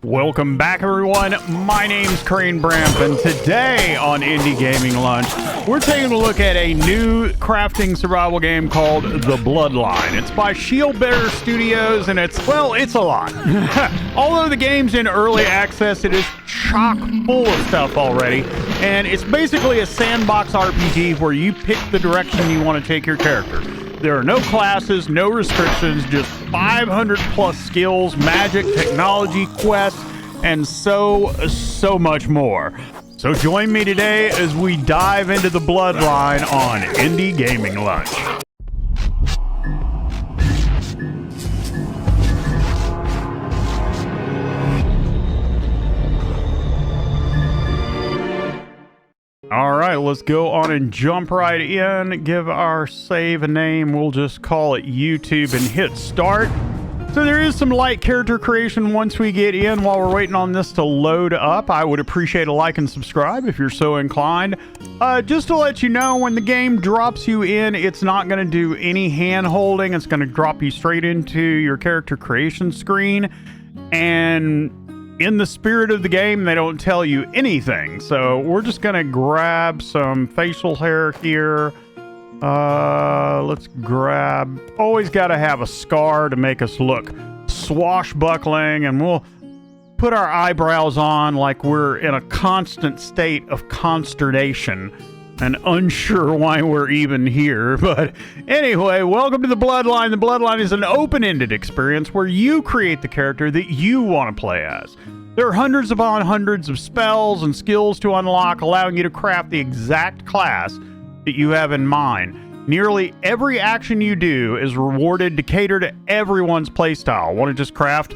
Welcome back, everyone. My name's Crane Bramp, and today on Indie Gaming Lunch, we're taking a look at a new crafting survival game called The Bloodline. It's by Shieldbearer Studios, and it's a lot. Although the game's in early access, it is chock full of stuff already, and it's basically a sandbox RPG where you pick the direction you want to take your character. There are no classes, no restrictions, just 500 plus skills, magic, technology, quests, and so much more. So join me today as we dive into the Bloodline on Indie Gaming Lunch. All right, let's go on and jump right in. Give our save a name. We'll just call it YouTube and hit start. So there is some light character creation once we get in. While we're waiting on this to load up, I would appreciate a like and subscribe if you're so inclined. Just to let you know, when the game drops you in, it's not going to do any hand holding. It's going to drop you straight into your character creation screen. And in the spirit of the game, they don't tell you anything. So we're just going to grab some facial hair here. Let's grab... Always got to have a scar to make us look swashbuckling. And we'll put our eyebrows on like we're in a constant state of consternation and unsure why we're even here. But anyway, welcome to the Bloodline. The Bloodline is an open-ended experience where you create the character that you want to play as. There are hundreds upon hundreds of spells and skills to unlock, allowing you to craft the exact class that you have in mind. Nearly every action you do is rewarded to cater to everyone's playstyle. Want to just craft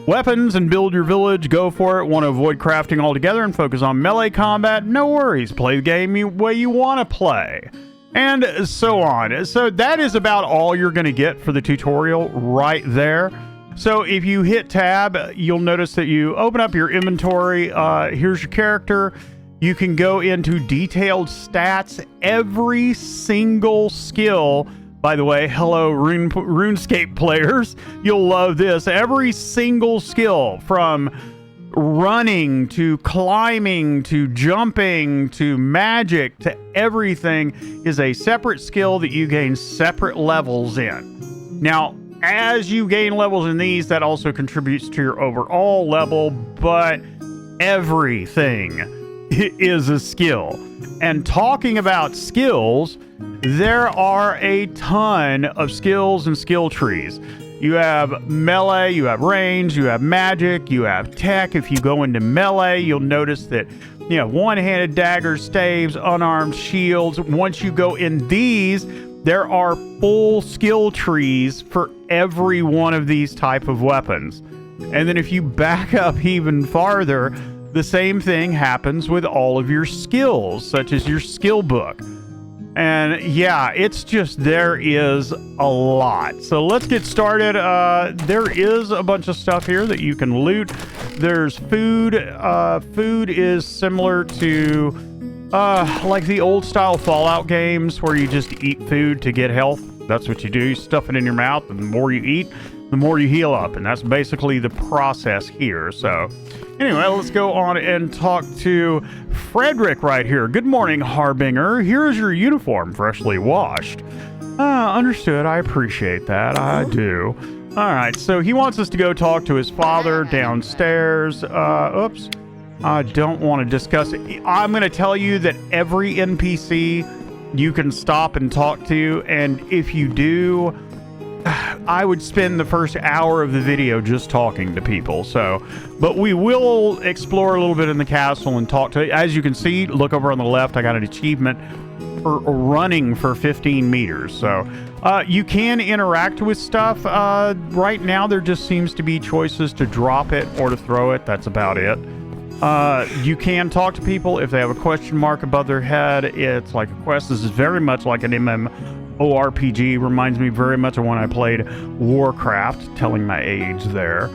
weapons and build your village? Go for it. Want to avoid crafting altogether and focus on melee combat? No worries. Play the game the way you want to play. And so on. So that is about all you're going to get for the tutorial right there. So if you hit tab, you'll notice that you open up your inventory. Here's your character. You can go into detailed stats. Every single skill, by the way, hello RuneScape players, you'll love this. Every single skill, from running to climbing to jumping to magic to everything, is a separate skill that you gain separate levels in. Now, as you gain levels in these, that also contributes to your overall level, but everything is a skill. And talking about skills, there are a ton of skills and skill trees. You have melee, you have range, you have magic, you have tech. If you go into melee, you'll notice that you have one-handed daggers, staves, unarmed shields. Once you go in these, there are full skill trees for every one of these type of weapons. And then if you back up even farther, the same thing happens with all of your skills, such as your skill book. And yeah, it's just, there is a lot. So let's get started. There is a bunch of stuff here that you can loot. There's food. Food is similar to like the old style Fallout games where you just eat food to get health. That's what you do. You stuff it in your mouth, and the more you eat, the more you heal up. And that's basically the process here. So anyway, let's go on and talk to Frederick right here. Good morning, Harbinger. Here's your uniform, freshly washed. Understood. I appreciate that. I do. All right. So he wants us to go talk to his father downstairs. Oops. I don't want to discuss it. I'm going to tell you that every NPC you can stop and talk to, and if you do, I would spend the first hour of the video just talking to people. So, but we will explore a little bit in the castle and talk to, as you can see, look over on the left, I got an achievement for running for 15 meters. So you can interact with stuff. Right now there just seems to be choices to drop it or to throw it. That's about it. You can talk to people if they have a question mark above their head. It's like a quest. This is very much like an MMORPG. Reminds me very much of when I played Warcraft, telling my age there.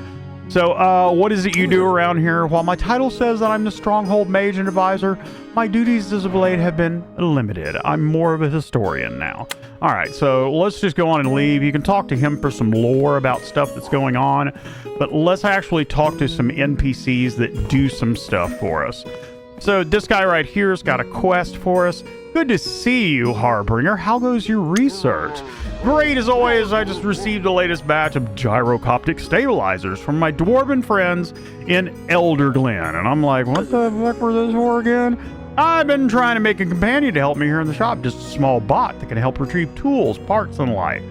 So, what is it you do around here? While my title says that I'm the Stronghold Mage and Advisor, my duties as of late have been limited. I'm more of a historian now. Alright, so let's just go on and leave. You can talk to him for some lore about stuff that's going on, but let's actually talk to some NPCs that do some stuff for us. So, this guy right here has got a quest for us. Good to see you, Harbinger. How goes your research? Great as always. I just received the latest batch of gyrocoptic stabilizers from my dwarven friends in Elder Glen. And I'm like, what the fuck were those for again? I've been trying to make a companion to help me here in the shop. Just a small bot that can help retrieve tools, parts, and light.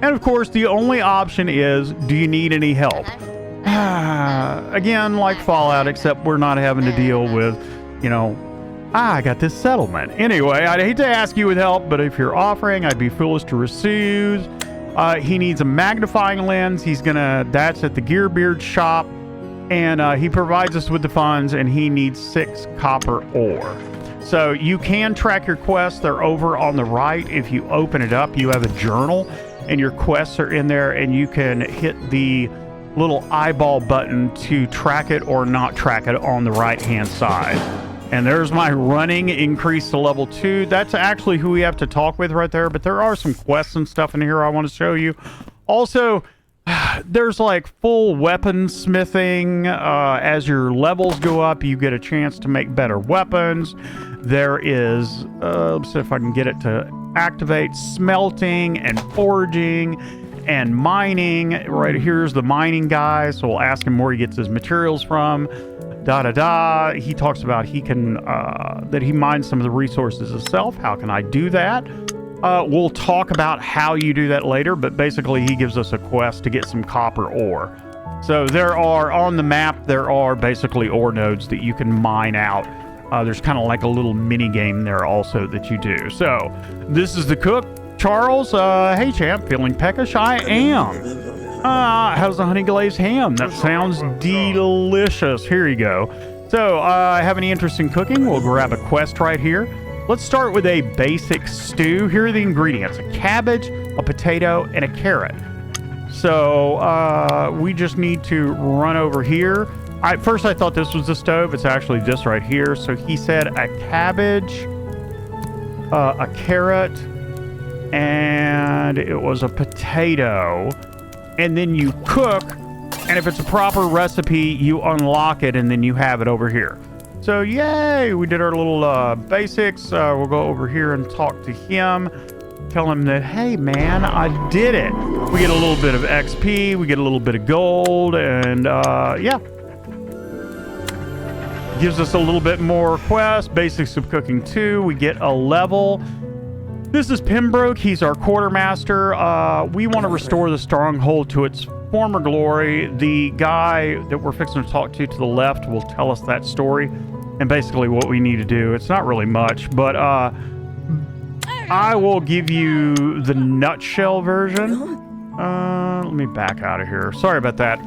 And of course, the only option is, do you need any help? Again, like Fallout, except we're not having to deal with, you know, I got this settlement. Anyway, I'd hate to ask you with help, but if you're offering, I'd be foolish to refuse. He needs a magnifying lens. That's at the Gearbeard shop. And he provides us with the funds, and he needs 6 copper ore. So you can track your quests. They're over on the right. If you open it up, you have a journal, and your quests are in there, and you can hit the little eyeball button to track it or not track it on the right-hand side. And there's my running increase to level 2. That's actually who we have to talk with right there. But there are some quests and stuff in here I want to show you. Also, there's like full weapon smithing. As your levels go up, you get a chance to make better weapons. There is, let's see if I can get it to activate, smelting and forging and mining. Right here's the mining guy. So we'll ask him where he gets his materials from. He talks about he can that he mines some of the resources himself. How can I do that? We'll talk about how you do that later, but basically he gives us a quest to get some copper ore. So there are on the map, there are basically ore nodes that you can mine out. There's kind of like a little mini game there also that you do. So this is the cook, Charles. Hey champ, feeling peckish? I am. How's the honey glazed ham? That sounds delicious. Here you go. So, have any interest in cooking? We'll grab a quest right here. Let's start with a basic stew. Here are the ingredients: a cabbage, a potato, and a carrot. So, we just need to run over here. At first I thought this was the stove. It's actually this right here. So he said a cabbage, a carrot, and it was a potato. And then you cook, and if it's a proper recipe, you unlock it, and then you have it over here. So, yay! We did our little basics. We'll go over here and talk to him. Tell him that, hey, man, I did it. We get a little bit of XP. We get a little bit of gold, and, yeah. Gives us a little bit more quest. Basics of cooking 2. We get a level. This is Pembroke. He's our quartermaster. We want to restore the stronghold to its former glory. The guy that we're fixing to talk to the left will tell us that story and basically what we need to do. It's not really much, but I will give you the nutshell version. Let me back out of here. Sorry about that.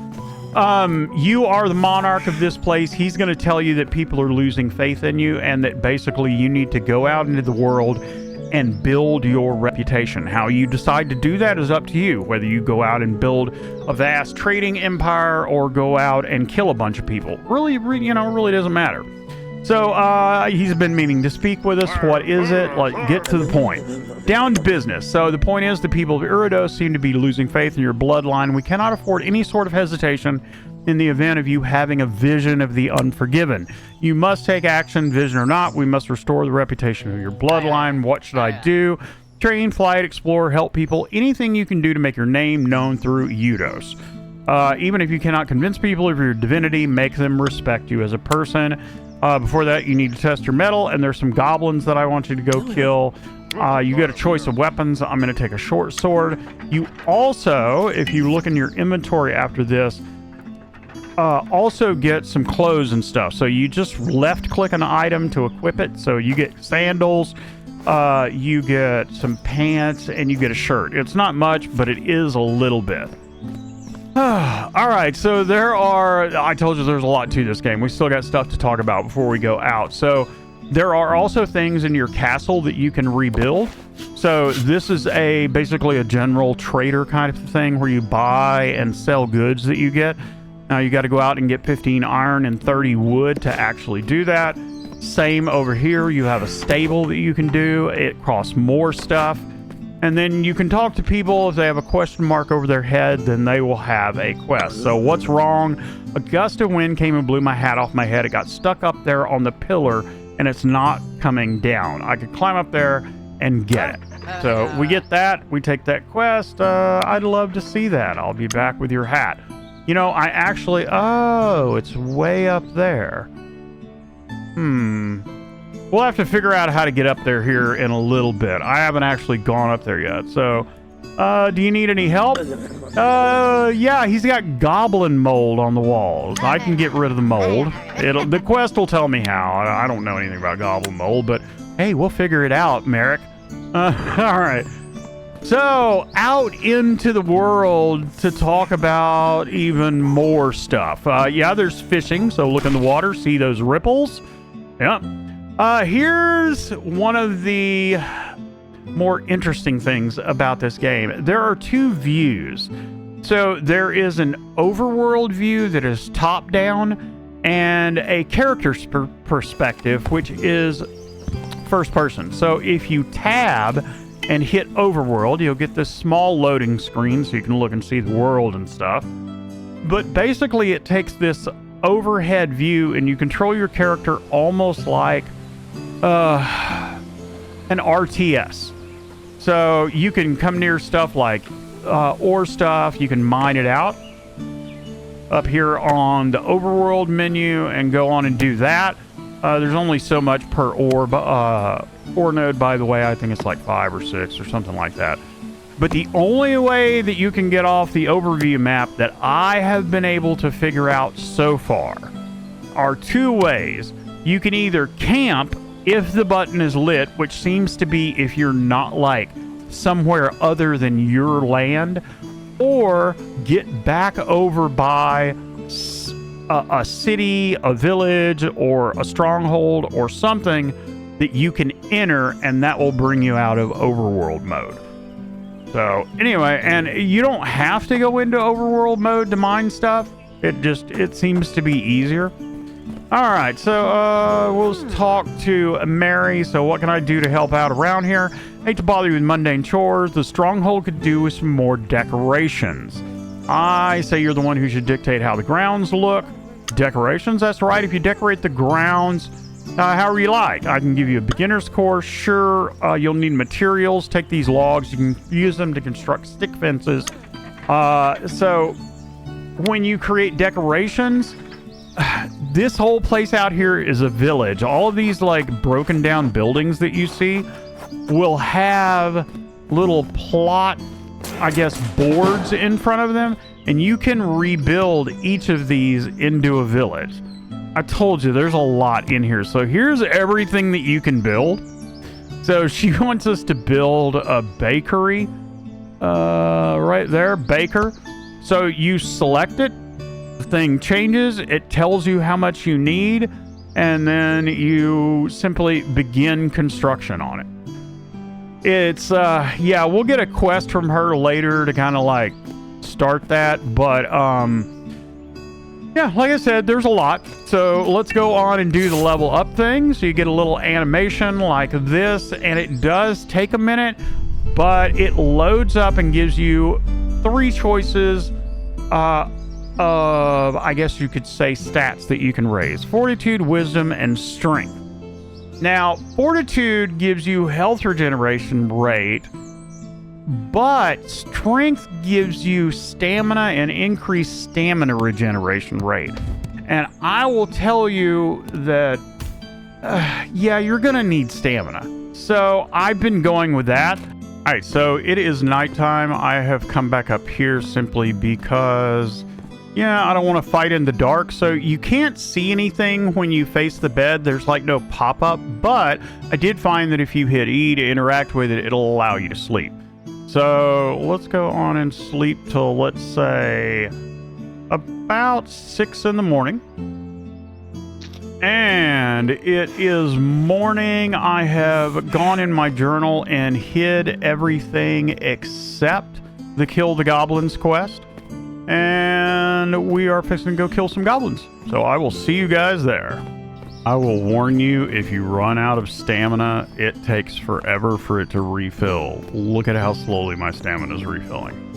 You are the monarch of this place. He's going to tell you that people are losing faith in you and that basically you need to go out into the world and build your reputation. How you decide to do that is up to you, whether you go out and build a vast trading empire or go out and kill a bunch of people. Really doesn't matter. So he's been meaning to speak with us. What is it? Like, get to the point. Down to business. So the point is the people of Eudros seem to be losing faith in your bloodline. We cannot afford any sort of hesitation in the event of you having a vision of the Unforgiven. You must take action, vision or not. We must restore the reputation of your bloodline. What should I do? Train, flight, explore, help people. Anything you can do to make your name known through Eudros. Even if you cannot convince people of your divinity, make them respect you as a person. Before that, you need to test your mettle, and there's some goblins that I want you to go kill. You get a choice of weapons. I'm going to take a short sword. You also, if you look in your inventory after this, also get some clothes and stuff. So you just left click an item to equip it. So you get sandals, you get some pants, and you get a shirt. It's not much, but it is a little bit. All right, so I told you there's a lot to this game. We still got stuff to talk about before we go out. So there are also things in your castle that you can rebuild. So this is basically a general trader kind of thing where you buy and sell goods that you get. Now you got to go out and get 15 iron and 30 wood to actually do that. Same over here. You have a stable that you can do. It costs more stuff. And then you can talk to people. If they have a question mark over their head, then they will have a quest. So what's wrong? A gust of wind came and blew my hat off my head. It got stuck up there on the pillar, and it's not coming down. I could climb up there and get it. So we get that. We take that quest. I'd love to see that. I'll be back with your hat. You know, I actually... Oh, it's way up there. We'll have to figure out how to get up there here in a little bit. I haven't actually gone up there yet. So, do you need any help? Yeah, he's got goblin mold on the walls. I can get rid of the mold. The quest will tell me how. I don't know anything about goblin mold, but hey, we'll figure it out, Merrick. All right. So, out into the world to talk about even more stuff. Yeah, there's fishing. So look in the water, see those ripples. Yep. Here's one of the more interesting things about this game. There are two views. So there is an overworld view that is top down and a character's perspective, which is first person. So if you tab and hit overworld, you'll get this small loading screen so you can look and see the world and stuff. But basically it takes this overhead view and you control your character almost like an RTS. So you can come near stuff like ore stuff. You can mine it out up here on the overworld menu and go on and do that. There's only so much per ore node, by the way. I think it's like 5 or 6 or something like that. But the only way that you can get off the overview map that I have been able to figure out so far are two ways. You can either camp if the button is lit, which seems to be if you're not like somewhere other than your land, or get back over by a city, a village, or a stronghold, or something that you can enter, and that will bring you out of overworld mode. So anyway, and you don't have to go into overworld mode to mine stuff. It seems to be easier. All right, so we'll talk to Mary. So what can I do to help out around here? Hate to bother you with mundane chores. The stronghold could do with some more decorations. I say you're the one who should dictate how the grounds look. Decorations, that's right. If you decorate the grounds however you like. I can give you a beginner's course. Sure, you'll need materials. Take these logs. You can use them to construct stick fences. So when you create decorations, this whole place out here is a village. All of these like broken down buildings that you see will have little plot, I guess, boards in front of them, and you can rebuild each of these into a village. I told you there's a lot in here. So here's everything that you can build. So she wants us to build a bakery. Right there, baker. So you select it. The thing changes. It tells you how much you need. And then you simply begin construction on it. It's, yeah, we'll get a quest from her later to kind of like start that. But, yeah, like I said, there's a lot. So let's go on and do the level up thing. So you get a little animation like this, and it does take a minute, but it loads up and gives you 3 choices of, I guess you could say, stats that you can raise: fortitude, wisdom, and strength. Now, fortitude gives you health regeneration rate, but strength gives you stamina and increased stamina regeneration rate. And I will tell you that, yeah, you're going to need stamina. So I've been going with that. All right, so it is nighttime. I have come back up here simply because, yeah, I don't want to fight in the dark. So you can't see anything when you face the bed. There's like no pop-up. But I did find that if you hit E to interact with it, it'll allow you to sleep. So let's go on and sleep till, let's say, about 6 in the morning. And it is morning. I have gone in my journal and hid everything except the Kill the Goblins quest. And we are fixing to go kill some goblins. So I will see you guys there. I will warn you, if you run out of stamina, it takes forever for it to refill. Look at how slowly my stamina is refilling.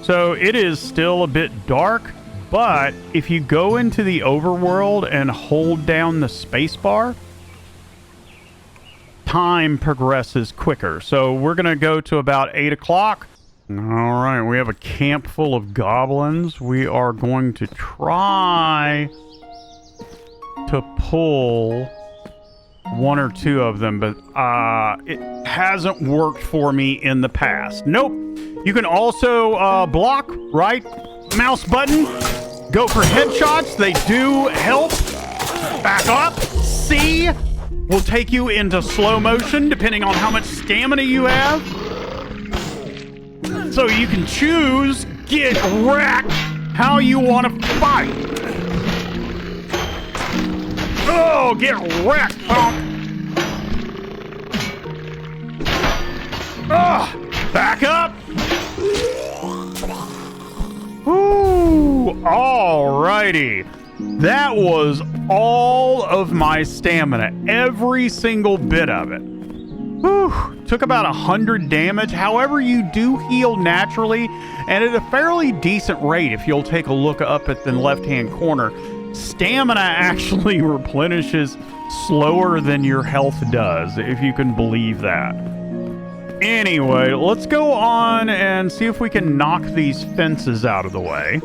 So it is still a bit dark, but if you go into the overworld and hold down the spacebar, time progresses quicker. So we're going to go to about 8 o'clock. All right, we have a camp full of goblins. We are going to try to pull 1 or 2 of them, but it hasn't worked for me in the past. Nope. You can also block, right? Mouse button. Go for headshots. They do help. Back up. C will take you into slow motion depending on how much stamina you have. So you can choose, get wrecked, how you want to fight. Oh, get wrecked, punk. Back up. Ooh, alrighty. That was all of my stamina, every single bit of it. Whew, took about 100 damage. However, you do heal naturally and at a fairly decent rate. If you'll take a look up at the left-hand corner, stamina actually replenishes slower than your health does, if you can believe that. Anyway, let's go on and see if we can knock these fences out of the way.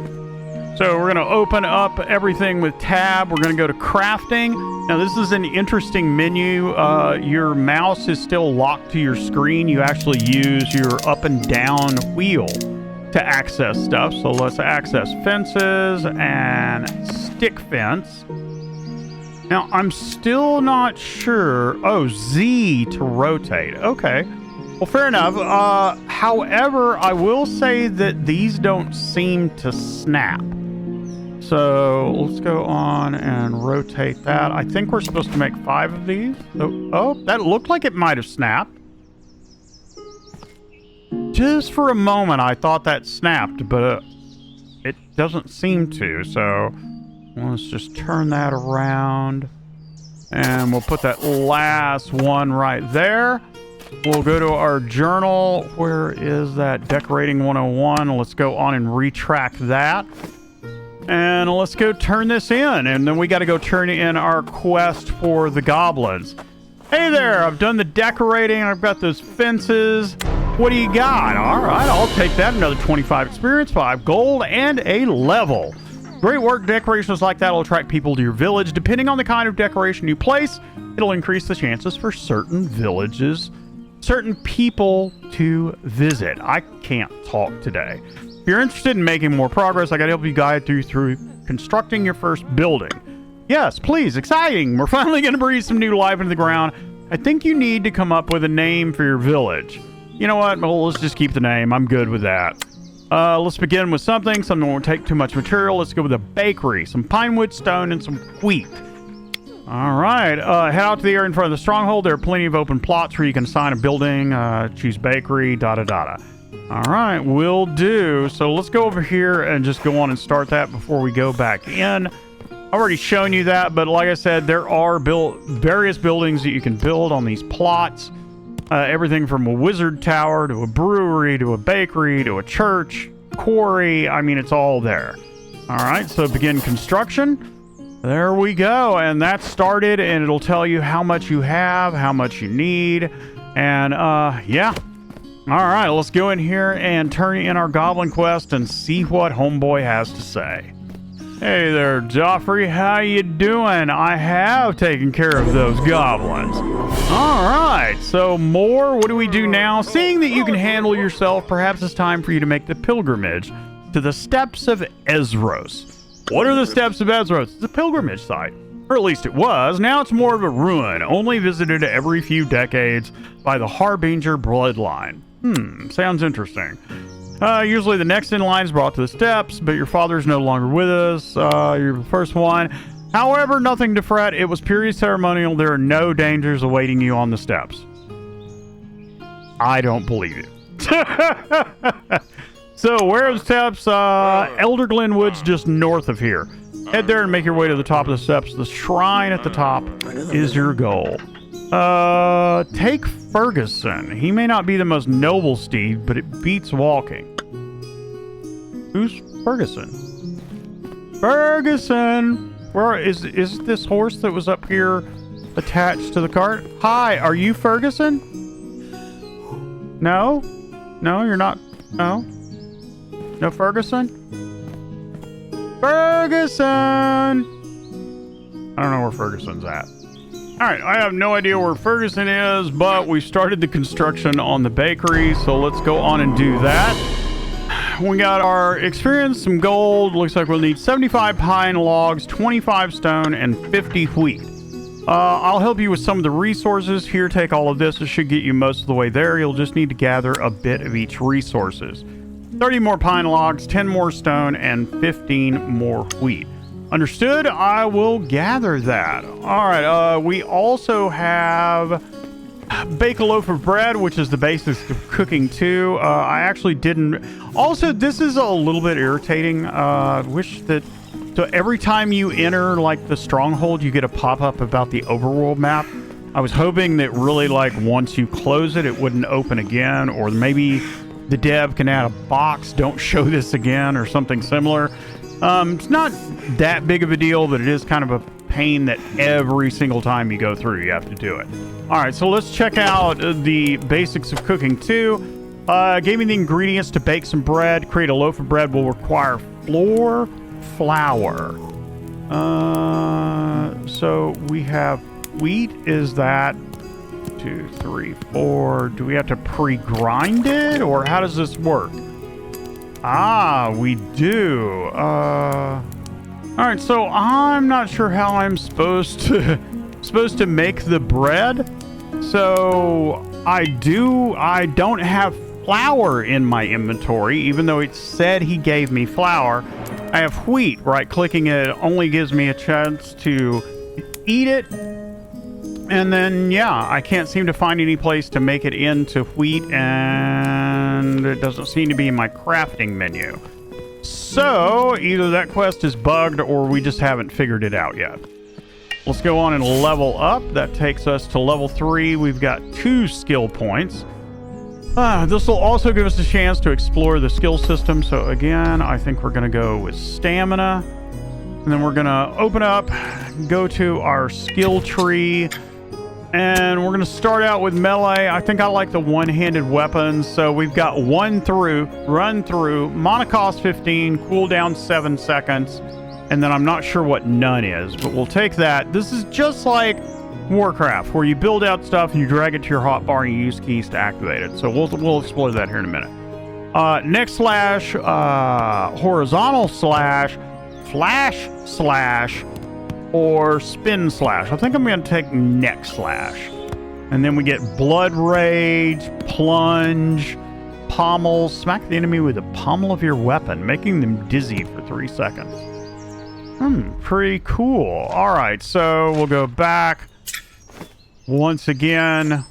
So we're going to open up everything with tab. We're going to go to crafting. Now, this is an interesting menu. Your mouse is still locked to your screen. You actually use your up and down wheel to access stuff. So let's access fences and stick fence. Now, I'm still not sure. Oh, Z to rotate. Okay. Well, fair enough. However, I will say that these don't seem to snap. So let's go on and rotate that. I think we're supposed to make 5 of these. Oh, that looked like it might have snapped. Just for a moment, I thought that snapped, but it doesn't seem to. So let's just turn that around. And we'll put that last one right there. We'll go to our journal. Where is that? Decorating 101. Let's go on and retract that. And let's go turn this in. And then we got to go turn in our quest for the goblins. Hey there, I've done the decorating. I've got those fences. What do you got? All right, I'll take that. Another 25 experience, 5 gold, and a level. Great work. Decorations like that will attract people to your village. Depending on the kind of decoration you place, it'll increase the chances for certain villages, certain people to visit. I can't talk today. If you're interested in making more progress, I got to help you guide through constructing your first building. Yes, please. Exciting. We're finally going to breathe some new life into the ground. I think you need to come up with a name for your village. You know what? Well, let's just keep the name. I'm good with that. Let's begin with something won't take too much material. Let's go with a bakery, some pine wood, stone, and some wheat. All right. Head out to the area in front of the stronghold. There are plenty of open plots where you can assign a building, choose bakery, da-da-da-da. All right, will do. So let's go over here and just go on and start that before we go back in. I've already shown you that, but like I said, there are various buildings that you can build on these plots. Everything from a wizard tower to a brewery to a bakery to a church, quarry. I mean, it's all there. All right, so begin construction. There we go. And that's started, and it'll tell you how much you have, how much you need. And yeah. All right, let's go in here and turn in our goblin quest and see what homeboy has to say. Hey there, Joffrey. How you doing? I have taken care of those goblins. All right, so more. What do we do now? Seeing that you can handle yourself, perhaps it's time for you to make the pilgrimage to the steps of Eudros. What are the steps of Eudros? It's a pilgrimage site. Or at least it was. Now it's more of a ruin, only visited every few decades by the Harbinger Bloodline. Sounds interesting. Usually the next in line is brought to the steps, but your father's no longer with us. You're the first one. However, nothing to fret. It was purely ceremonial. There are no dangers awaiting you on the steps. I don't believe it. So where are the steps? Elder Glen Woods just north of here. Head there and make your way to the top of the steps. The shrine at the top is your goal. Take Ferguson. He may not be the most noble steed, but it beats walking. Who's Ferguson? Ferguson! Where is this horse that was up here attached to the cart? Hi, are you Ferguson? No? No, you're not. No? No Ferguson? Ferguson! I don't know where Ferguson's at. Alright, I have no idea where Ferguson is, but we started the construction on the bakery, so let's go on and do that. We got our experience, some gold. Looks like we'll need 75 pine logs, 25 stone, and 50 wheat. I'll help you with some of the resources. Here, take all of this. It should get you most of the way there. You'll just need to gather a bit of each resources. 30 more pine logs, 10 more stone, and 15 more wheat. Understood? I will gather that. All right, we also have bake a loaf of bread, which is the basics of cooking too. I actually didn't. Also, this is a little bit irritating. Wish that. So every time you enter like the stronghold, you get a pop-up about the overworld map. I was hoping that really like once you close it, it wouldn't open again, or maybe the dev can add a box, don't show this again, or something similar. It's not that big of a deal, but it is kind of a pain that every single time you go through, you have to do it. All right, so let's check out the basics of cooking too. Gave me the ingredients to bake some bread. Create a loaf of bread will require flour. So we have wheat. Is that 2, 3, 4? Do we have to pre-grind it, or how does this work? Ah, we do. All right, so I'm not sure how I'm supposed to make the bread. So I don't have flour in my inventory, even though it said he gave me flour. I have wheat. Right clicking it only gives me a chance to eat it. And then, yeah, I can't seem to find any place to make it into wheat, and it doesn't seem to be in my crafting menu. So, either that quest is bugged or we just haven't figured it out yet. Let's go on and level up. That takes us to level 3. We've got 2 skill points. This will also give us a chance to explore the skill system. So again, I think we're going to go with stamina. And then we're going to open up, go to our skill tree. And we're going to start out with melee. I think I like the one-handed weapons. So we've got run through, mana cost 15, cooldown 7 seconds. And then I'm not sure what none is, but we'll take that. This is just like Warcraft, where you build out stuff and you drag it to your hotbar and you use keys to activate it. So we'll explore that here in a minute. Next slash, horizontal slash, flash slash, or spin slash. I think I'm going to take neck slash. And then we get blood rage, plunge, pommel. Smack the enemy with the pommel of your weapon, making them dizzy for 3 seconds. Pretty cool. All right, so we'll go back. Once again,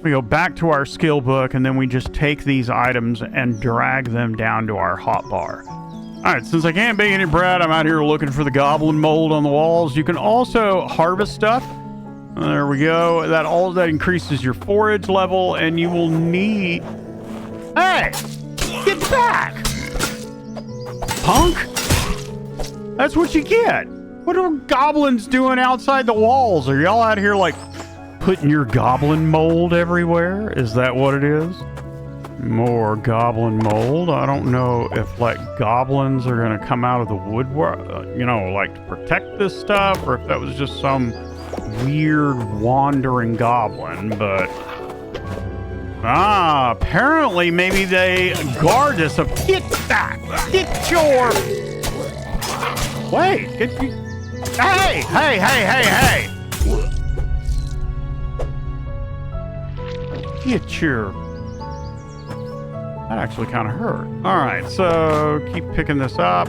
we go back to our skill book, and then we just take these items and drag them down to our hotbar. All right, since I can't bake any bread, I'm out here looking for the goblin mold on the walls. You can also harvest stuff. There we go. That increases your forage level, and you will need... Hey! Get back! Punk! That's what you get. What are goblins doing outside the walls? Are y'all out here, like, putting your goblin mold everywhere? Is that what it is? More goblin mold. I don't know if, like, goblins are going to come out of the woodwork, like, to protect this stuff, or if that was just some weird wandering goblin, but... apparently maybe they guard this. Get back! Get your... Wait, get you... Hey! Get your... That actually kind of hurt. Alright, so keep picking this up.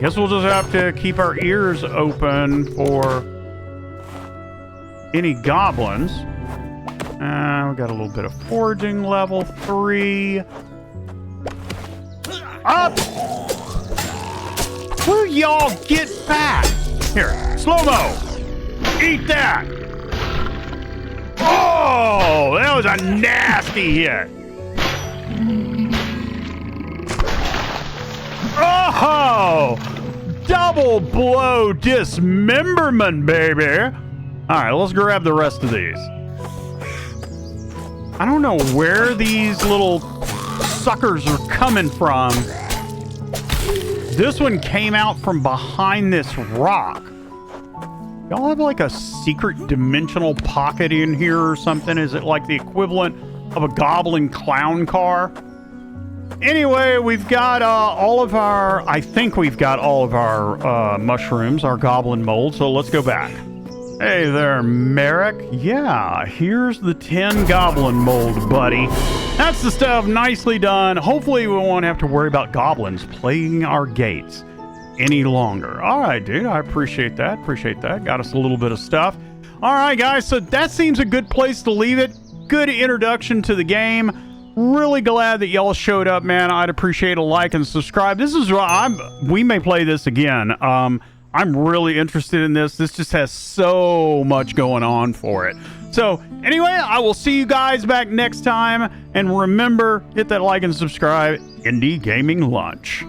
Guess we'll just have to keep our ears open for any goblins. We got a little bit of foraging level 3. Up! Will y'all get back? Here, slow-mo. Eat that. Oh, that was a nasty hit. Oh, double blow dismemberment, baby. All right, let's grab the rest of these. I don't know where these little suckers are coming from. This one came out from behind this rock. Y'all have like a secret dimensional pocket in here or something? Is it like the equivalent of a goblin clown car? Anyway, we've got I think we've got all of our mushrooms, our goblin mold, so let's go back. Hey there, Merrick. Yeah, here's the 10 goblin mold, buddy. That's the stuff. Nicely done. Hopefully we won't have to worry about goblins plaguing our gates any longer. All right, dude. I appreciate that. Got us a little bit of stuff. All right, guys. So that seems a good place to leave it. Good introduction to the game. Really glad that y'all showed up, man. I'd appreciate a like and subscribe. We may play this again. I'm really interested in this. This just has so much going on for it. So anyway, I will see you guys back next time. And remember, hit that like and subscribe. Indie Gaming Lunch.